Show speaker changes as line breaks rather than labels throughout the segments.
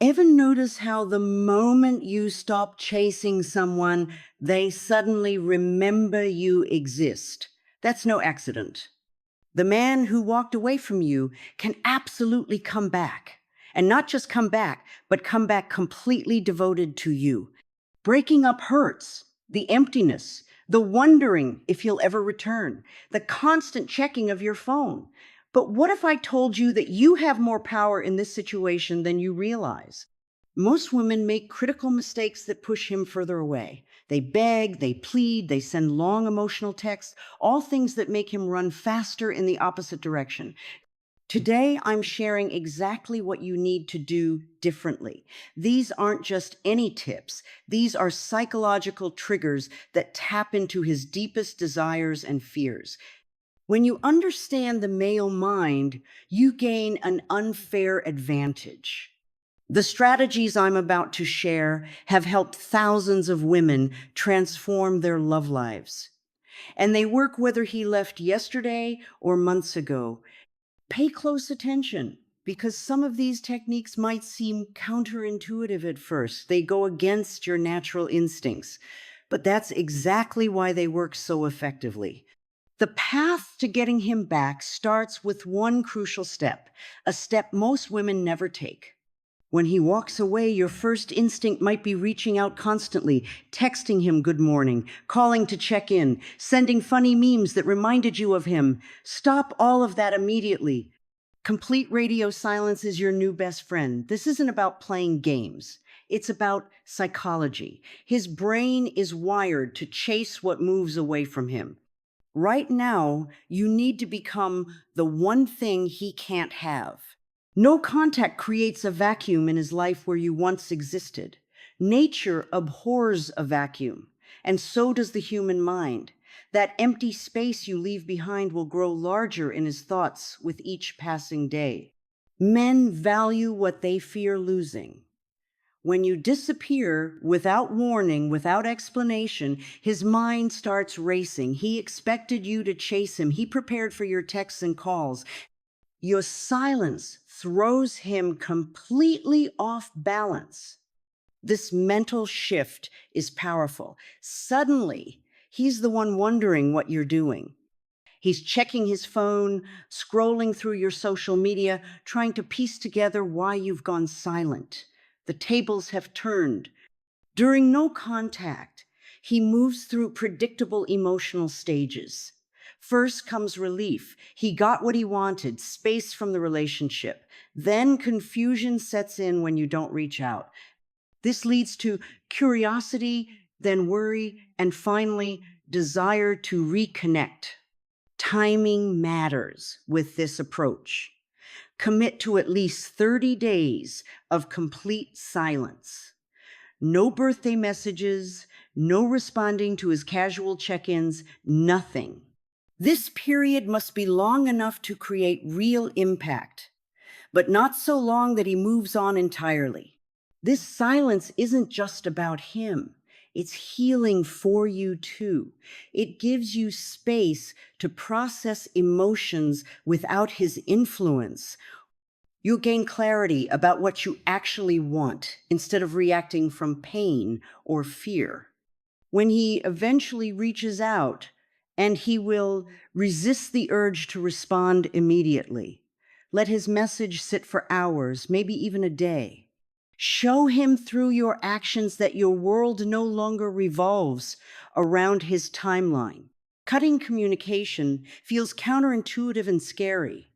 Ever notice how the moment you stop chasing someone, they suddenly remember you exist? That's no accident. The man who walked away from you can absolutely come back. And not just come back, but come back completely devoted to you. Breaking up hurts, the emptiness, the wondering if he'll ever return, the constant checking of your phone. But what if I told you that you have more power in this situation than you realize? Most women make critical mistakes that push him further away. They beg, they plead, they send long emotional texts, all things that make him run faster in the opposite direction. Today, I'm sharing exactly what you need to do differently. These aren't just any tips. These are psychological triggers that tap into his deepest desires and fears. When you understand the male mind, you gain an unfair advantage. The strategies I'm about to share have helped thousands of women transform their love lives. And they work whether he left yesterday or months ago. Pay close attention because some of these techniques might seem counterintuitive at first. They go against your natural instincts, but that's exactly why they work so effectively. The path to getting him back starts with one crucial step, a step most women never take. When he walks away, your first instinct might be reaching out constantly, texting him good morning, calling to check in, sending funny memes that reminded you of him. Stop all of that immediately. Complete radio silence is your new best friend. This isn't about playing games. It's about psychology. His brain is wired to chase what moves away from him. Right now, you need to become the one thing he can't have. No contact creates a vacuum in his life where you once existed. Nature abhors a vacuum, and so does the human mind. That empty space you leave behind will grow larger in his thoughts with each passing day. Men value what they fear losing. When you disappear without warning, without explanation, his mind starts racing. He expected you to chase him. He prepared for your texts and calls. Your silence throws him completely off balance. This mental shift is powerful. Suddenly, he's the one wondering what you're doing. He's checking his phone, scrolling through your social media, trying to piece together why you've gone silent. The tables have turned. During no contact, he moves through predictable emotional stages. First comes relief. He got what he wanted, space from the relationship. Then confusion sets in when you don't reach out. This leads to curiosity, then worry, and finally, desire to reconnect. Timing matters with this approach. Commit to at least 30 days of complete silence. No birthday messages, no responding to his casual check-ins, nothing. This period must be long enough to create real impact, but not so long that he moves on entirely. This silence isn't just about him. It's healing for you too. It gives you space to process emotions without his influence. You'll gain clarity about what you actually want instead of reacting from pain or fear. When he eventually reaches out, and he will resist the urge to respond immediately. Let his message sit for hours, maybe even a day. Show him through your actions that your world no longer revolves around his timeline. Cutting communication feels counterintuitive and scary.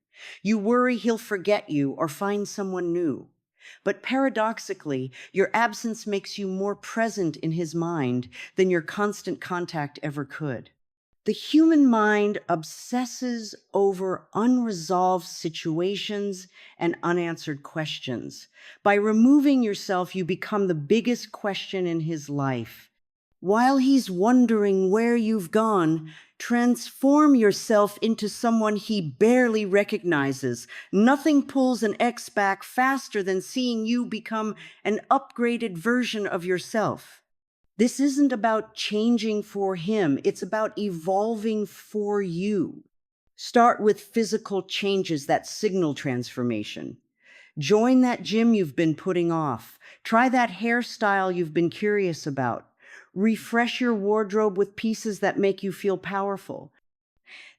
You worry he'll forget you or find someone new. But paradoxically, your absence makes you more present in his mind than your constant contact ever could. The human mind obsesses over unresolved situations and unanswered questions. By removing yourself, you become the biggest question in his life. While he's wondering where you've gone, transform yourself into someone he barely recognizes. Nothing pulls an ex back faster than seeing you become an upgraded version of yourself. This isn't about changing for him, it's about evolving for you. Start with physical changes that signal transformation. Join that gym you've been putting off. Try that hairstyle you've been curious about. Refresh your wardrobe with pieces that make you feel powerful.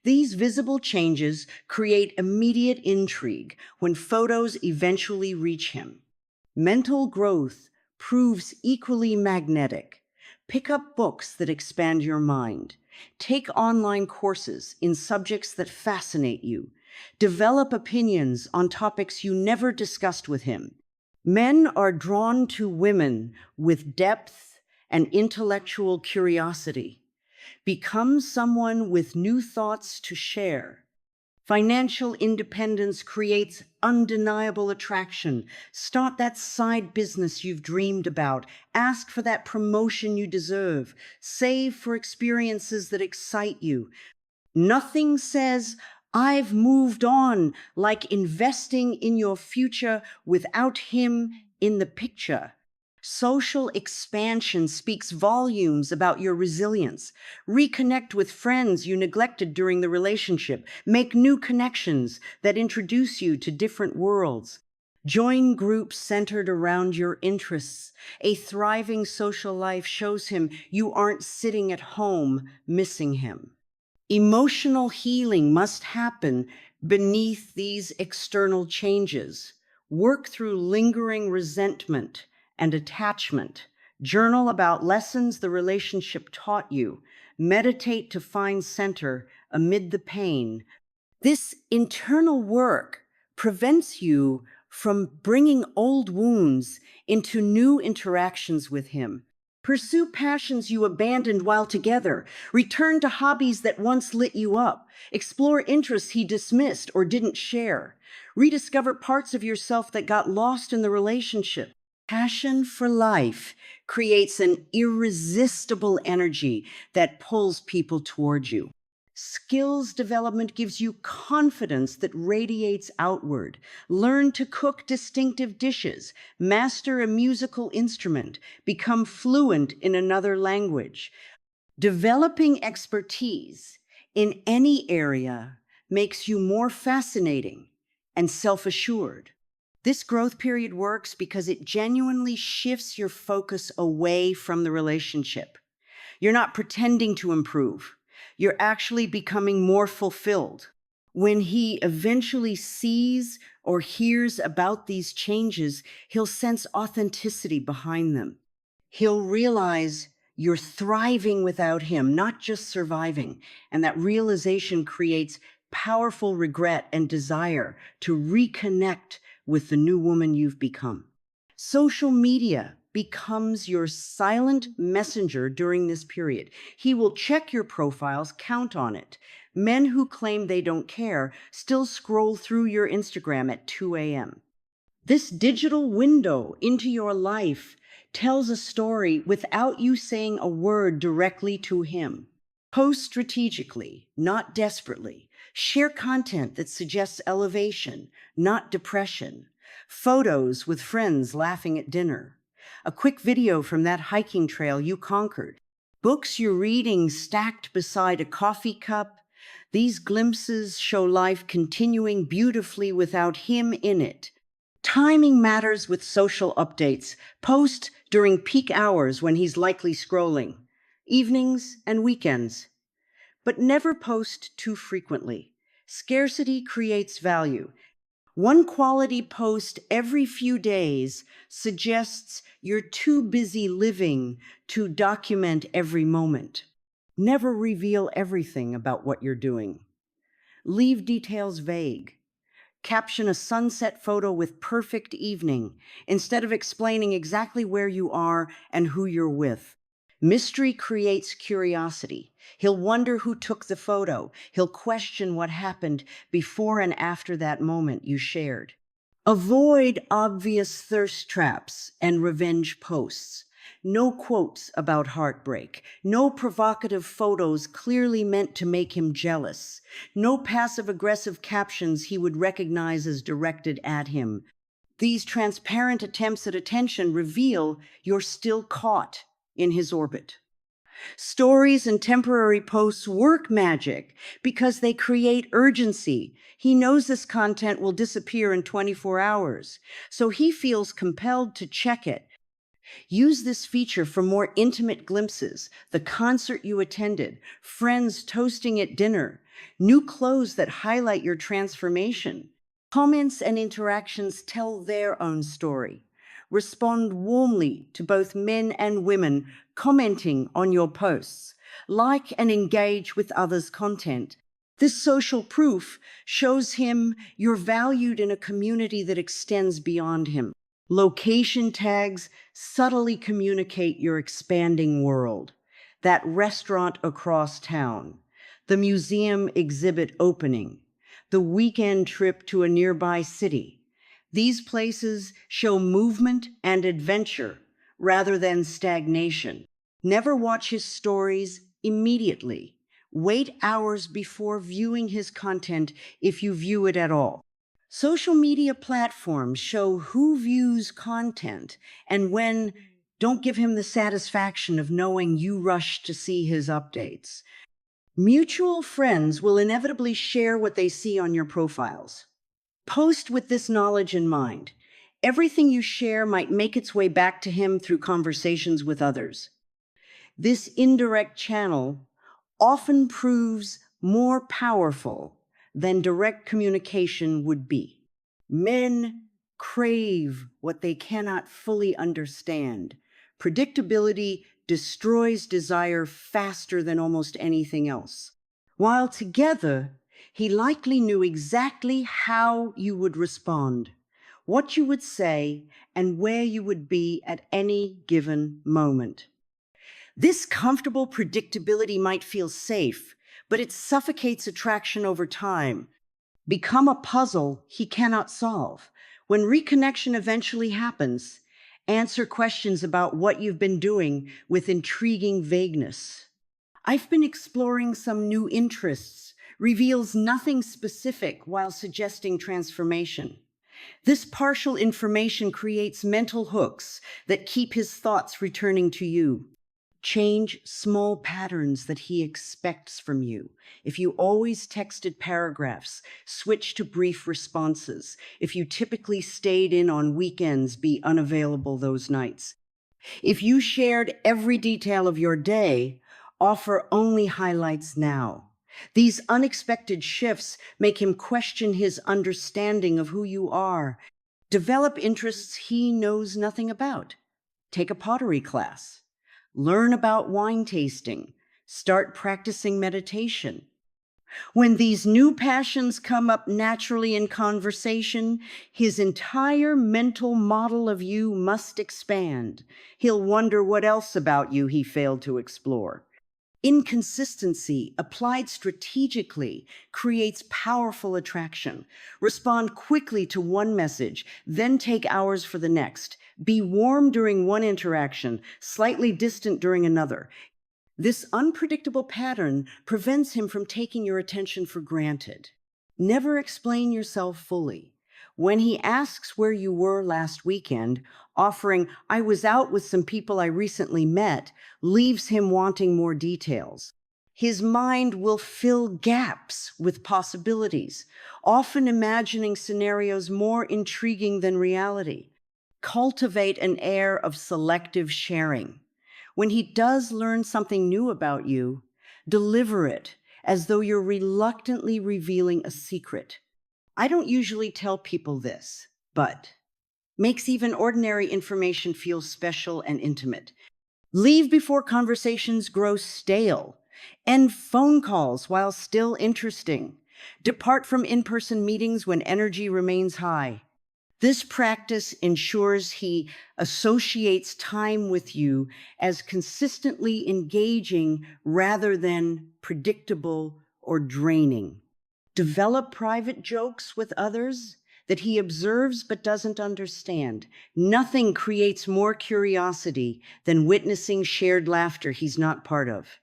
These visible changes create immediate intrigue when photos eventually reach him. Mental growth proves equally magnetic. Pick up books that expand your mind. Take online courses in subjects that fascinate you. Develop opinions on topics you never discussed with him. Men are drawn to women with depth and intellectual curiosity. Become someone with new thoughts to share. Financial independence creates undeniable attraction. Start that side business you've dreamed about. Ask for that promotion you deserve. Save for experiences that excite you. Nothing says, "I've moved on," like investing in your future without him in the picture. Social expansion speaks volumes about your resilience. Reconnect with friends you neglected during the relationship. Make new connections that introduce you to different worlds. Join groups centered around your interests. A thriving social life shows him you aren't sitting at home missing him. Emotional healing must happen beneath these external changes. Work through lingering resentment and attachment. Journal about lessons the relationship taught you. Meditate to find center amid the pain. This internal work prevents you from bringing old wounds into new interactions with him. Pursue passions you abandoned while together. Return to hobbies that once lit you up. Explore interests he dismissed or didn't share. Rediscover parts of yourself that got lost in the relationship. Passion for life creates an irresistible energy that pulls people toward you. Skills development gives you confidence that radiates outward. Learn to cook distinctive dishes, master a musical instrument, become fluent in another language. Developing expertise in any area makes you more fascinating and self-assured. This growth period works because it genuinely shifts your focus away from the relationship. You're not pretending to improve. You're actually becoming more fulfilled. When he eventually sees or hears about these changes, he'll sense authenticity behind them. He'll realize you're thriving without him, not just surviving. And that realization creates powerful regret and desire to reconnect with the new woman you've become. Social media becomes your silent messenger during this period. He will check your profiles, count on it. Men who claim they don't care still scroll through your Instagram at 2 a.m. This digital window into your life tells a story without you saying a word directly to him. Post strategically, not desperately. Share content that suggests elevation, not depression. Photos with friends laughing at dinner. A quick video from that hiking trail you conquered. Books you're reading stacked beside a coffee cup. These glimpses show life continuing beautifully without him in it. Timing matters with social updates. Post during peak hours when he's likely scrolling. Evenings and weekends. But never post too frequently. Scarcity creates value. One quality post every few days suggests you're too busy living to document every moment. Never reveal everything about what you're doing. Leave details vague. Caption a sunset photo with perfect evening instead of explaining exactly where you are and who you're with. Mystery creates curiosity. He'll wonder who took the photo. He'll question what happened before and after that moment you shared. Avoid obvious thirst traps and revenge posts. No quotes about heartbreak. No provocative photos clearly meant to make him jealous. No passive-aggressive captions he would recognize as directed at him. These transparent attempts at attention reveal you're still caught in his orbit. Stories and temporary posts work magic because they create urgency. He knows this content will disappear in 24 hours, so he feels compelled to check it. Use this feature for more intimate glimpses, the concert you attended, friends toasting at dinner, new clothes that highlight your transformation. Comments and interactions tell their own story. Respond warmly to both men and women commenting on your posts. Like and engage with others' content. This social proof shows him you're valued in a community that extends beyond him. Location tags subtly communicate your expanding world. That restaurant across town, the museum exhibit opening, the weekend trip to a nearby city. These places show movement and adventure rather than stagnation. Never watch his stories immediately. Wait hours before viewing his content if you view it at all. Social media platforms show who views content and when. Don't give him the satisfaction of knowing you rushed to see his updates. Mutual friends will inevitably share what they see on your profiles. Post with this knowledge in mind. Everything you share might make its way back to him through conversations with others. This indirect channel often proves more powerful than direct communication would be. Men crave what they cannot fully understand. Predictability destroys desire faster than almost anything else. While together, he likely knew exactly how you would respond, what you would say, and where you would be at any given moment. This comfortable predictability might feel safe, but it suffocates attraction over time. Become a puzzle he cannot solve. When reconnection eventually happens, answer questions about what you've been doing with intriguing vagueness. I've been exploring some new interests, reveals nothing specific while suggesting transformation. This partial information creates mental hooks that keep his thoughts returning to you. Change small patterns that he expects from you. If you always texted paragraphs, switch to brief responses. If you typically stayed in on weekends, be unavailable those nights. If you shared every detail of your day, offer only highlights now. These unexpected shifts make him question his understanding of who you are. Develop interests he knows nothing about. Take a pottery class. Learn about wine tasting. Start practicing meditation. When these new passions come up naturally in conversation, his entire mental model of you must expand. He'll wonder what else about you he failed to explore. Inconsistency, applied strategically, creates powerful attraction. Respond quickly to one message, then take hours for the next. Be warm during one interaction, slightly distant during another. This unpredictable pattern prevents him from taking your attention for granted. Never explain yourself fully. When he asks where you were last weekend, offering, "I was out with some people I recently met," leaves him wanting more details. His mind will fill gaps with possibilities, often imagining scenarios more intriguing than reality. Cultivate an air of selective sharing. When he does learn something new about you, deliver it as though you're reluctantly revealing a secret. I don't usually tell people this, but makes even ordinary information feel special and intimate. Leave before conversations grow stale. End phone calls while still interesting. Depart from in-person meetings when energy remains high. This practice ensures he associates time with you as consistently engaging rather than predictable or draining. Develop private jokes with others that he observes but doesn't understand. Nothing creates more curiosity than witnessing shared laughter he's not part of.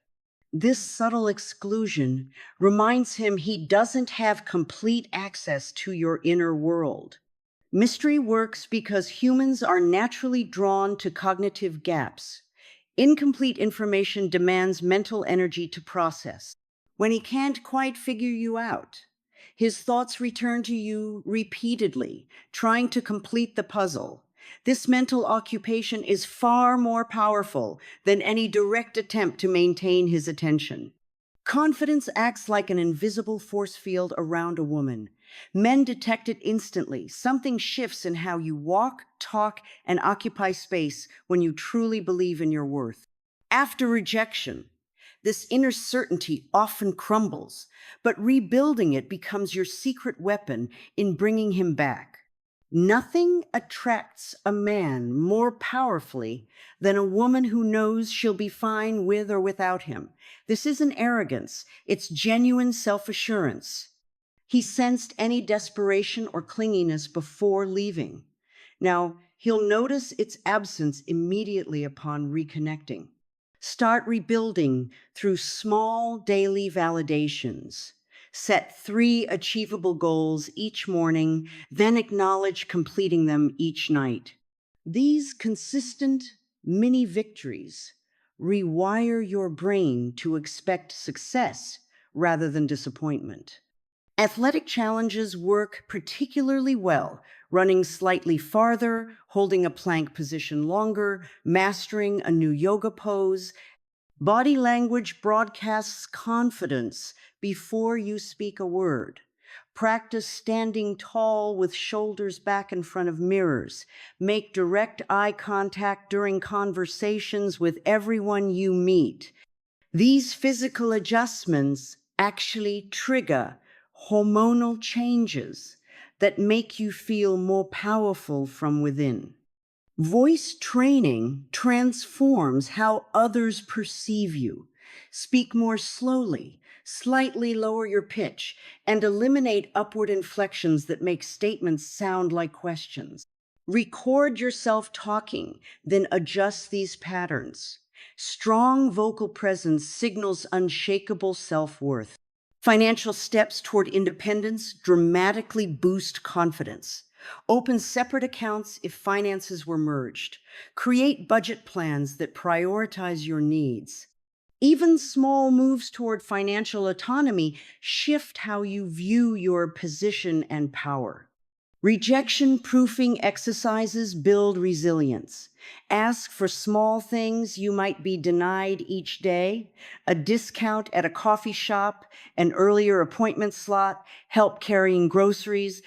This subtle exclusion reminds him he doesn't have complete access to your inner world. Mystery works because humans are naturally drawn to cognitive gaps. Incomplete information demands mental energy to process. When he can't quite figure you out, his thoughts return to you repeatedly, trying to complete the puzzle. This mental occupation is far more powerful than any direct attempt to maintain his attention. Confidence acts like an invisible force field around a woman. Men detect it instantly. Something shifts in how you walk, talk, and occupy space when you truly believe in your worth. After rejection, this inner certainty often crumbles, but rebuilding it becomes your secret weapon in bringing him back. Nothing attracts a man more powerfully than a woman who knows she'll be fine with or without him. This isn't arrogance, it's genuine self-assurance. He sensed any desperation or clinginess before leaving. Now, he'll notice its absence immediately upon reconnecting. Start rebuilding through small daily validations. Set 3 achievable goals each morning, then acknowledge completing them each night. These consistent mini victories rewire your brain to expect success rather than disappointment. Athletic challenges work particularly well, running slightly farther, holding a plank position longer, mastering a new yoga pose. Body language broadcasts confidence before you speak a word. Practice standing tall with shoulders back in front of mirrors. Make direct eye contact during conversations with everyone you meet. These physical adjustments actually trigger hormonal changes that make you feel more powerful from within. Voice training transforms how others perceive you. Speak more slowly, slightly lower your pitch, and eliminate upward inflections that make statements sound like questions. Record yourself talking, then adjust these patterns. Strong vocal presence signals unshakable self-worth. Financial steps toward independence dramatically boost confidence. Open separate accounts if finances were merged. Create budget plans that prioritize your needs. Even small moves toward financial autonomy shift how you view your position and power. Rejection proofing exercises build resilience. Ask for small things you might be denied each day: a discount at a coffee shop, an earlier appointment slot, help carrying groceries.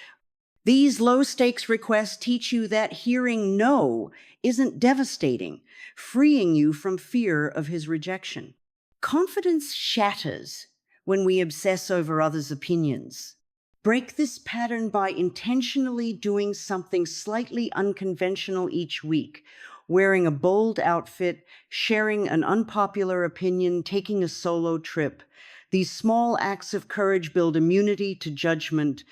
These low-stakes requests teach you that hearing no isn't devastating, freeing you from fear of his rejection. Confidence shatters when we obsess over others' opinions. Break this pattern by intentionally doing something slightly unconventional each week: wearing a bold outfit, sharing an unpopular opinion, taking a solo trip. These small acts of courage build immunity to judgment.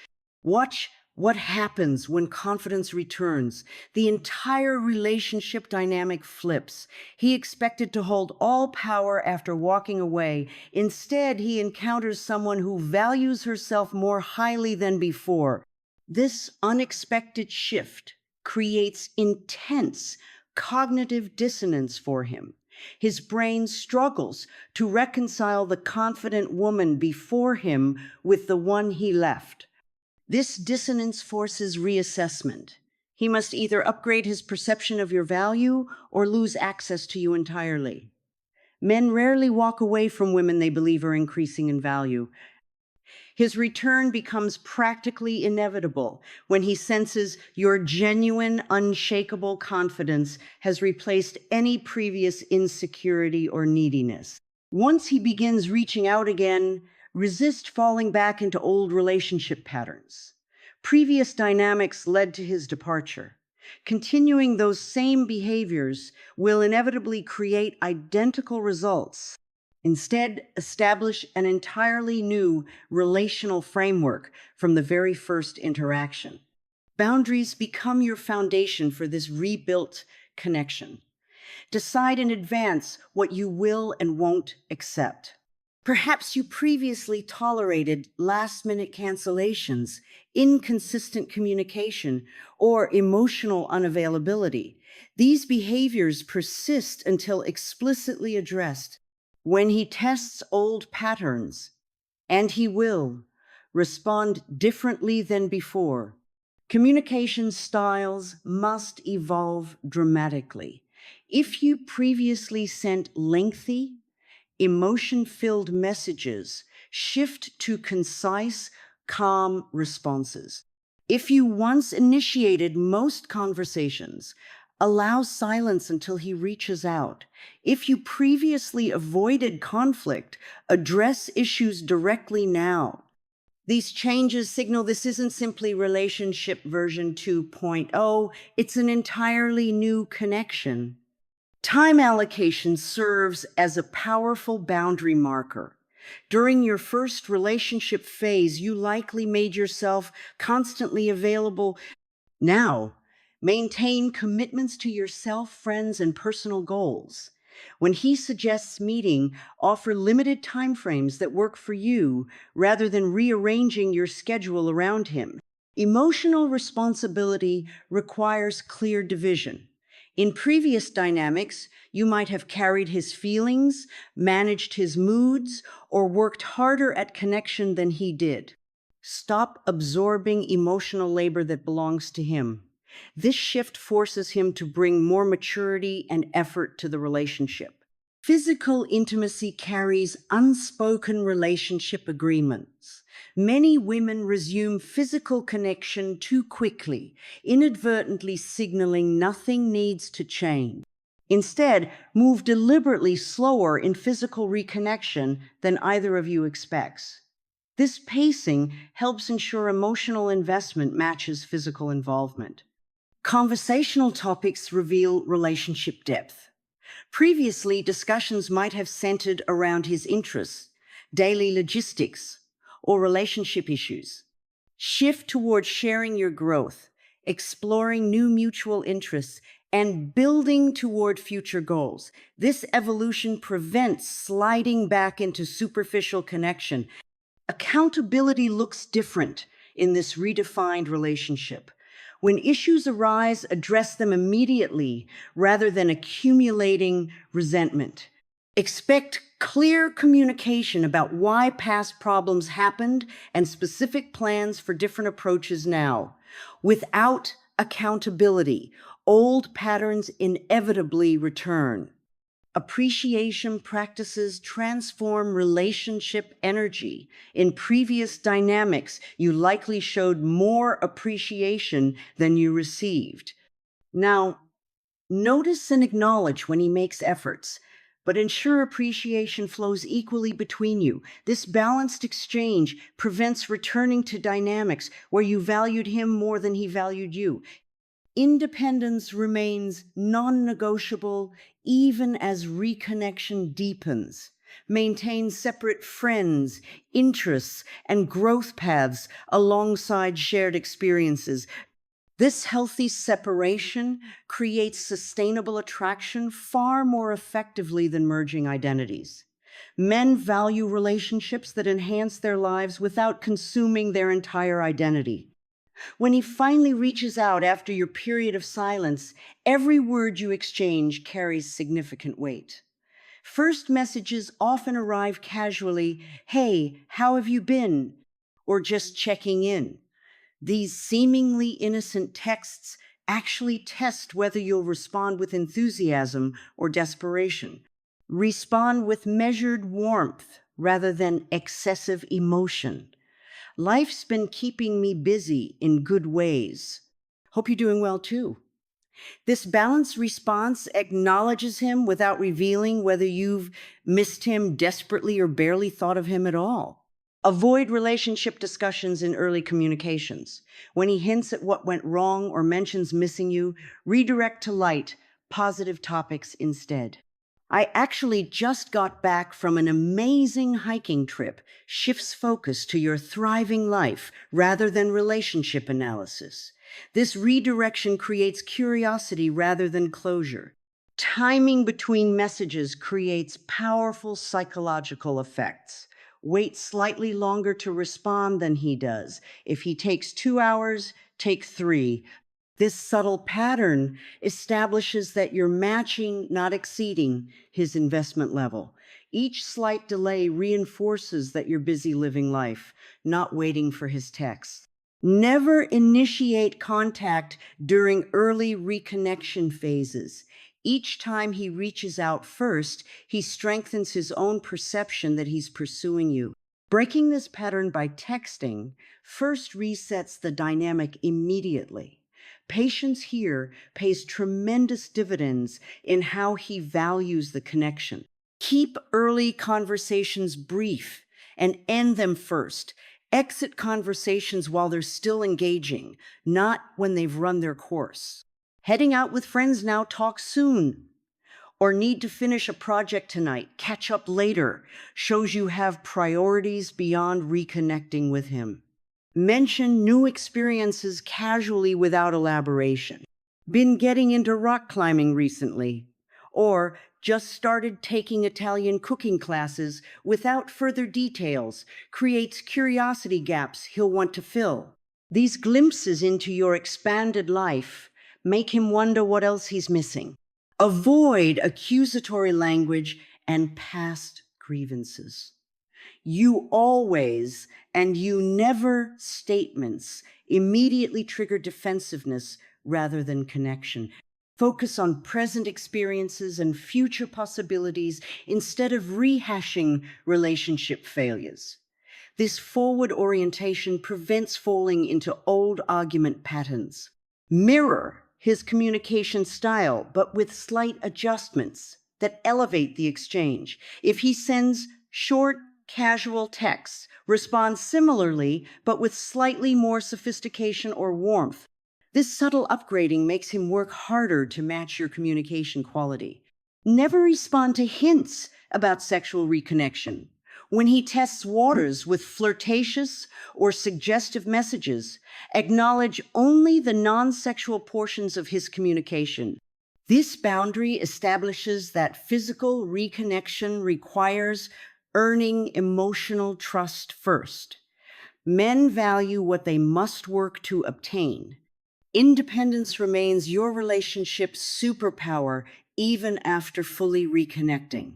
Watch what happens when confidence returns. The entire relationship dynamic flips. He expected to hold all power after walking away. Instead, he encounters someone who values herself more highly than before. This unexpected shift creates intense cognitive dissonance for him. His brain struggles to reconcile the confident woman before him with the one he left. This dissonance forces reassessment. He must either upgrade his perception of your value or lose access to you entirely. Men rarely walk away from women they believe are increasing in value. His return becomes practically inevitable when he senses your genuine, unshakable confidence has replaced any previous insecurity or neediness. Once he begins reaching out again, resist falling back into old relationship patterns. Previous dynamics led to his departure. Continuing those same behaviors will inevitably create identical results. Instead, establish an entirely new relational framework from the very first interaction. Boundaries become your foundation for this rebuilt connection. Decide in advance what you will and won't accept. Perhaps you previously tolerated last-minute cancellations, inconsistent communication, or emotional unavailability. These behaviors persist until explicitly addressed. When he tests old patterns, and he will respond differently than before. Communication styles must evolve dramatically. If you previously sent lengthy, emotion-filled messages, shift to concise, calm responses. If you once initiated most conversations, allow silence until he reaches out. If you previously avoided conflict, address issues directly now. These changes signal this isn't simply relationship version 2.0, it's an entirely new connection. Time allocation serves as a powerful boundary marker. During your first relationship phase, you likely made yourself constantly available. Now, maintain commitments to yourself, friends, and personal goals. When he suggests meeting, offer limited timeframes that work for you rather than rearranging your schedule around him. Emotional responsibility requires clear division. In previous dynamics, you might have carried his feelings, managed his moods, or worked harder at connection than he did. Stop absorbing emotional labor that belongs to him. This shift forces him to bring more maturity and effort to the relationship. Physical intimacy carries unspoken relationship agreements. Many women resume physical connection too quickly, inadvertently signaling nothing needs to change. Instead, move deliberately slower in physical reconnection than either of you expects. This pacing helps ensure emotional investment matches physical involvement. Conversational topics reveal relationship depth. Previously, discussions might have centered around his interests, daily logistics, or relationship issues. Shift towards sharing your growth, exploring new mutual interests, and building toward future goals. This evolution prevents sliding back into superficial connection. Accountability looks different in this redefined relationship. When issues arise, address them immediately rather than accumulating resentment. Expect clear communication about why past problems happened and specific plans for different approaches now. Without accountability, old patterns inevitably return. Appreciation practices transform relationship energy. In previous dynamics, you likely showed more appreciation than you received. Now, notice and acknowledge when he makes efforts, but ensure appreciation flows equally between you. This balanced exchange prevents returning to dynamics where you valued him more than he valued you. Independence remains non-negotiable even as reconnection deepens. Maintain separate friends, interests, and growth paths alongside shared experiences. This healthy separation creates sustainable attraction far more effectively than merging identities. Men value relationships that enhance their lives without consuming their entire identity. When he finally reaches out after your period of silence, every word you exchange carries significant weight. First messages often arrive casually, "Hey, how have you been?" or just checking in. These seemingly innocent texts actually test whether you'll respond with enthusiasm or desperation. Respond with measured warmth rather than excessive emotion. Life's been keeping me busy in good ways. Hope you're doing well too. This balanced response acknowledges him without revealing whether you've missed him desperately or barely thought of him at all. Avoid relationship discussions in early communications. When he hints at what went wrong or mentions missing you, redirect to light, positive topics instead. I actually just got back from an amazing hiking trip. Shifts focus to your thriving life rather than relationship analysis. This redirection creates curiosity rather than closure. Timing between messages creates powerful psychological effects. Wait slightly longer to respond than he does. If he takes 2 hours, take 3. This subtle pattern establishes that you're matching, not exceeding, his investment level. Each slight delay reinforces that you're busy living life, not waiting for his text. Never initiate contact during early reconnection phases. Each time he reaches out first, he strengthens his own perception that he's pursuing you. Breaking this pattern by texting first resets the dynamic immediately. Patience here pays tremendous dividends in how he values the connection. Keep early conversations brief and end them first. Exit conversations while they're still engaging, not when they've run their course. Heading out with friends now, talk soon. Or need to finish a project tonight, catch up later, shows you have priorities beyond reconnecting with him. Mention new experiences casually without elaboration. Been getting into rock climbing recently. Or just started taking Italian cooking classes without further details, creates curiosity gaps he'll want to fill. These glimpses into your expanded life make him wonder what else he's missing. Avoid accusatory language and past grievances. You always and you never statements immediately trigger defensiveness rather than connection. Focus on present experiences and future possibilities instead of rehashing relationship failures. This forward orientation prevents falling into old argument patterns. Mirror his communication style, but with slight adjustments that elevate the exchange. If he sends short, casual texts, respond similarly, but with slightly more sophistication or warmth. This subtle upgrading makes him work harder to match your communication quality. Never respond to hints about sexual reconnection. When he tests waters with flirtatious or suggestive messages, acknowledge only the non-sexual portions of his communication. This boundary establishes that physical reconnection requires earning emotional trust first. Men value what they must work to obtain. Independence remains your relationship's superpower even after fully reconnecting.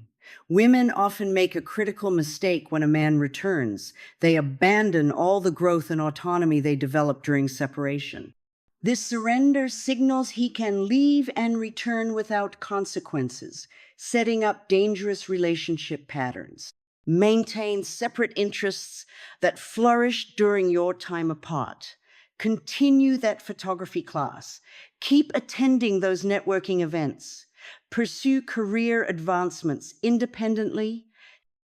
Women often make a critical mistake when a man returns. They abandon all the growth and autonomy they developed during separation. This surrender signals he can leave and return without consequences, setting up dangerous relationship patterns. Maintain separate interests that flourished during your time apart. Continue that photography class. Keep attending those networking events. Pursue career advancements independently.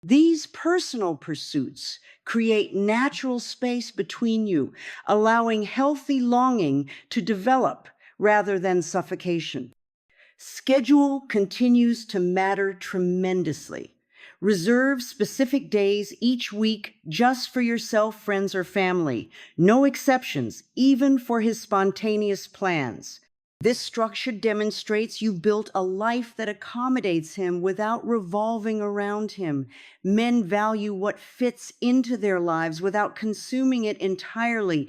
These personal pursuits create natural space between you, allowing healthy longing to develop rather than suffocation. Schedule continues to matter tremendously. Reserve specific days each week just for yourself, friends, or family. No exceptions, even for his spontaneous plans. This structure demonstrates you built a life that accommodates him without revolving around him. Men value what fits into their lives without consuming it entirely.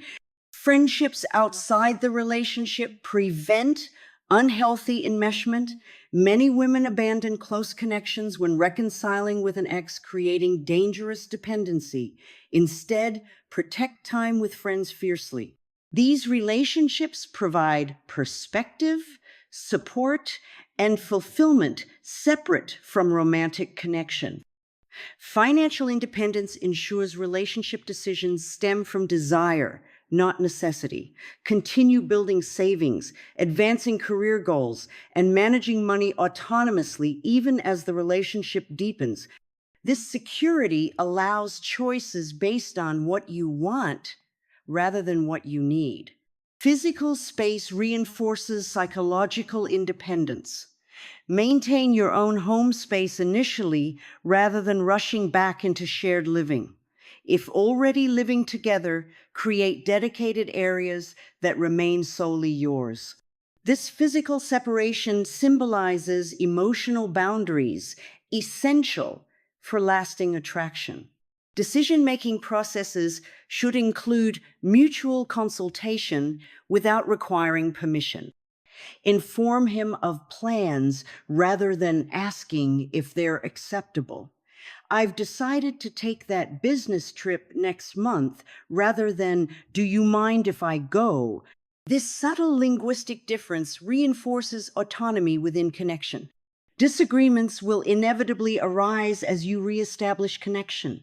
Friendships outside the relationship prevent unhealthy enmeshment. Many women abandon close connections when reconciling with an ex, creating dangerous dependency. Instead, protect time with friends fiercely. These relationships provide perspective, support, and fulfillment separate from romantic connection. Financial independence ensures relationship decisions stem from desire, not necessity. Continue building savings, advancing career goals, and managing money autonomously even as the relationship deepens. This security allows choices based on what you want rather than what you need. Physical space reinforces psychological independence. Maintain your own home space initially rather than rushing back into shared living. If already living together, create dedicated areas that remain solely yours. This physical separation symbolizes emotional boundaries, essential for lasting attraction. Decision-making processes should include mutual consultation without requiring permission. Inform him of plans rather than asking if they're acceptable. I've decided to take that business trip next month rather than, do you mind if I go? This subtle linguistic difference reinforces autonomy within connection. Disagreements will inevitably arise as you reestablish connection.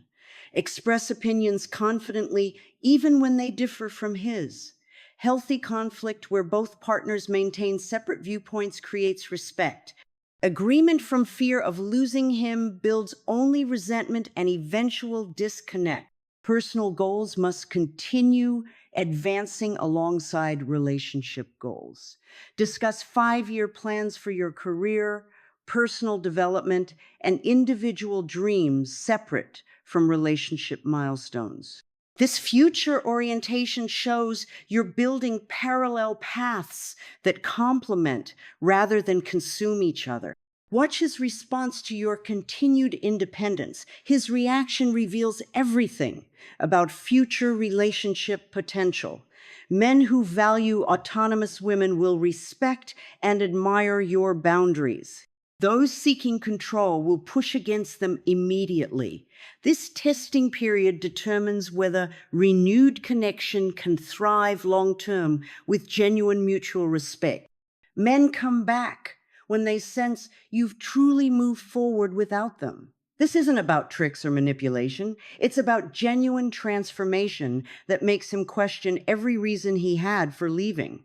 Express opinions confidently, even when they differ from his. Healthy conflict where both partners maintain separate viewpoints creates respect. Agreement from fear of losing him builds only resentment and eventual disconnect. Personal goals must continue advancing alongside relationship goals. Discuss 5-year plans for your career, personal development, and individual dreams separate from relationship milestones. This future orientation shows you're building parallel paths that complement rather than consume each other. Watch his response to your continued independence. His reaction reveals everything about future relationship potential. Men who value autonomous women will respect and admire your boundaries. Those seeking control will push against them immediately. This testing period determines whether renewed connection can thrive long-term with genuine mutual respect. Men come back when they sense you've truly moved forward without them. This isn't about tricks or manipulation. It's about genuine transformation that makes him question every reason he had for leaving.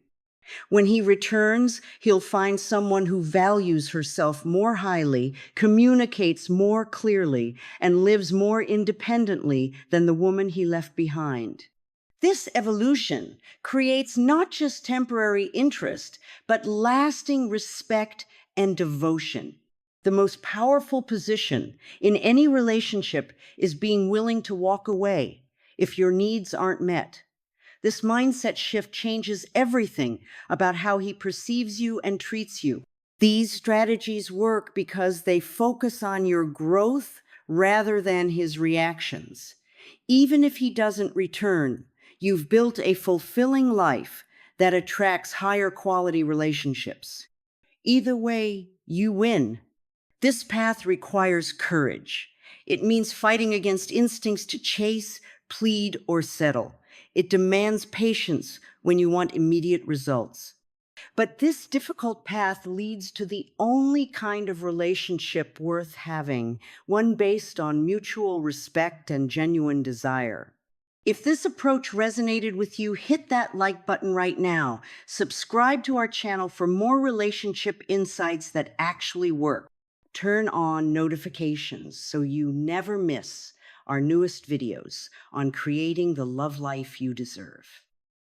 When he returns, he'll find someone who values herself more highly, communicates more clearly, and lives more independently than the woman he left behind. This evolution creates not just temporary interest, but lasting respect and devotion. The most powerful position in any relationship is being willing to walk away if your needs aren't met. This mindset shift changes everything about how he perceives you and treats you. These strategies work because they focus on your growth rather than his reactions. Even if he doesn't return, you've built a fulfilling life that attracts higher quality relationships. Either way, you win. This path requires courage. It means fighting against instincts to chase, plead, or settle. It demands patience when you want immediate results. But this difficult path leads to the only kind of relationship worth having, one based on mutual respect and genuine desire. If this approach resonated with you, hit that like button right now. Subscribe to our channel for more relationship insights that actually work. Turn on notifications so you never miss our newest videos on creating the love life you deserve.